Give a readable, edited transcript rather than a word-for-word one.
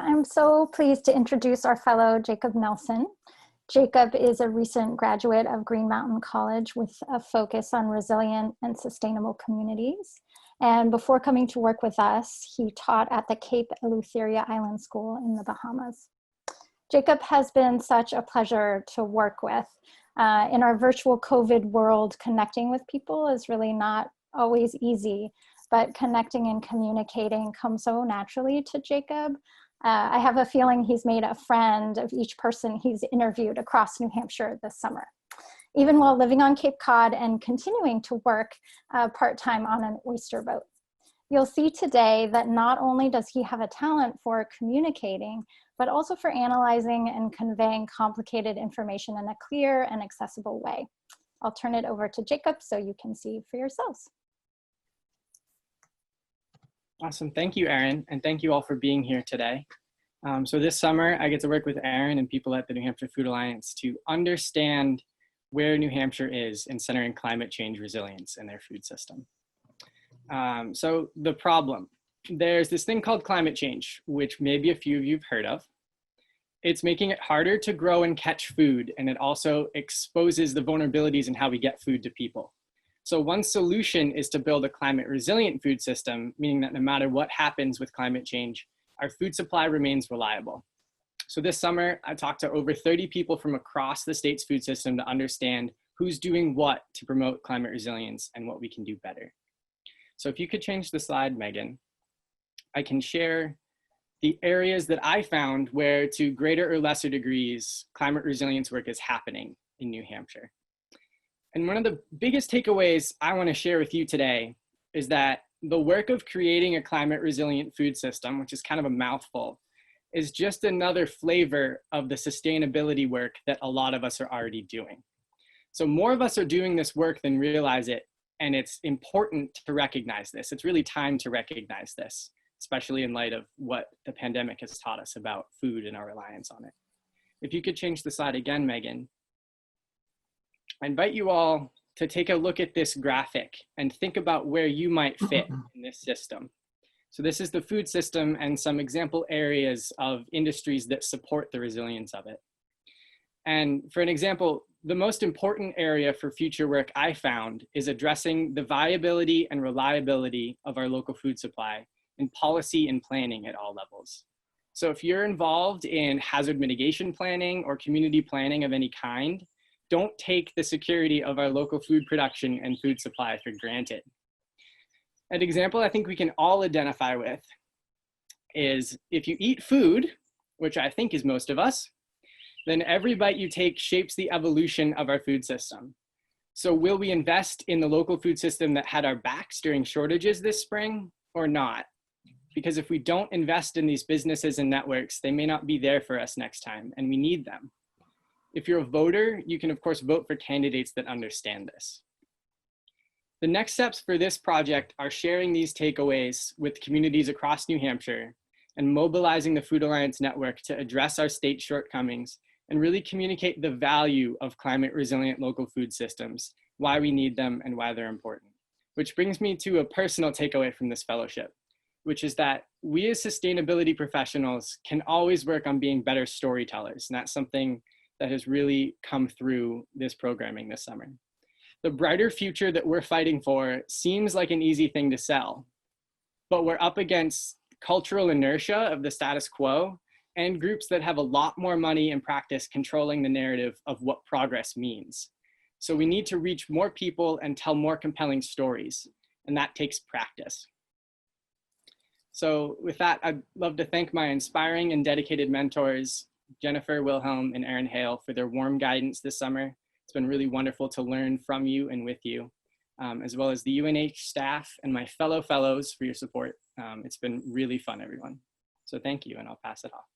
I'm so pleased to introduce our fellow Jacob Nelson. Jacob is a recent graduate of Green Mountain College with a focus on resilient and sustainable communities. And before coming to work with us, he taught at the Cape Eleutheria Island School in the Bahamas. Jacob has been such a pleasure to work with. In our virtual COVID world, connecting with people is really not always easy, but connecting and communicating comes so naturally to Jacob. I have a feeling he's made a friend of each person he's interviewed across New Hampshire this summer, even while living on Cape Cod and continuing to work part-time on an oyster boat. You'll see today that not only does he have a talent for communicating, but also for analyzing and conveying complicated information in a clear and accessible way. I'll turn it over to Jacob so you can see for yourselves. Awesome, thank you, Erin, and thank you all for being here today. So this summer, I get to work with Erin and people at the New Hampshire Food Alliance to understand where New Hampshire is in centering climate change resilience in their food system. So the problem, there's this thing called climate change, which maybe a few of you have heard of. It's making it harder to grow and catch food, and it also exposes the vulnerabilities in how we get food to people. So one solution is to build a climate resilient food system, meaning that no matter what happens with climate change, our food supply remains reliable. So this summer, I talked to over 30 people from across the state's food system to understand who's doing what to promote climate resilience and what we can do better. So if you could change the slide, Megan, I can share the areas that I found where to greater or lesser degrees, climate resilience work is happening in New Hampshire. And one of the biggest takeaways I want to share with you today is that the work of creating a climate resilient food system, which is kind of a mouthful, is just another flavor of the sustainability work that a lot of us are already doing. So more of us are doing this work than realize it, and it's important to recognize this. It's really time to recognize this, especially in light of what the pandemic has taught us about food and our reliance on it. If you could change the slide again, Megan. I invite you all to take a look at this graphic and think about where you might fit in this system. So this is the food system and some example areas of industries that support the resilience of it. And for an example, the most important area for future work I found is addressing the viability and reliability of our local food supply in policy and planning at all levels. So if you're involved in hazard mitigation planning or community planning of any kind, don't take the security of our local food production and food supply for granted. An example I think we can all identify with is if you eat food, which I think is most of us, then every bite you take shapes the evolution of our food system. So will we invest in the local food system that had our backs during shortages this spring or not? Because if we don't invest in these businesses and networks, they may not be there for us next time, and we need them. If you're a voter, you can of course vote for candidates that understand this. The next steps for this project are sharing these takeaways with communities across New Hampshire and mobilizing the Food Alliance Network to address our state shortcomings and really communicate the value of climate resilient local food systems, why we need them and why they're important. Which brings me to a personal takeaway from this fellowship, which is that we as sustainability professionals can always work on being better storytellers, and that's something that has really come through this programming this summer. The brighter future that we're fighting for seems like an easy thing to sell, but we're up against cultural inertia of the status quo and groups that have a lot more money and practice controlling the narrative of what progress means. So we need to reach more people and tell more compelling stories, and that takes practice. So with that, I'd love to thank my inspiring and dedicated mentors, Jennifer, Wilhelm, and Erin Hale, for their warm guidance this summer. It's been really wonderful to learn from you and with you, as well as the UNH staff and my fellow fellows for your support. It's been really fun, everyone. So thank you, and I'll pass it off.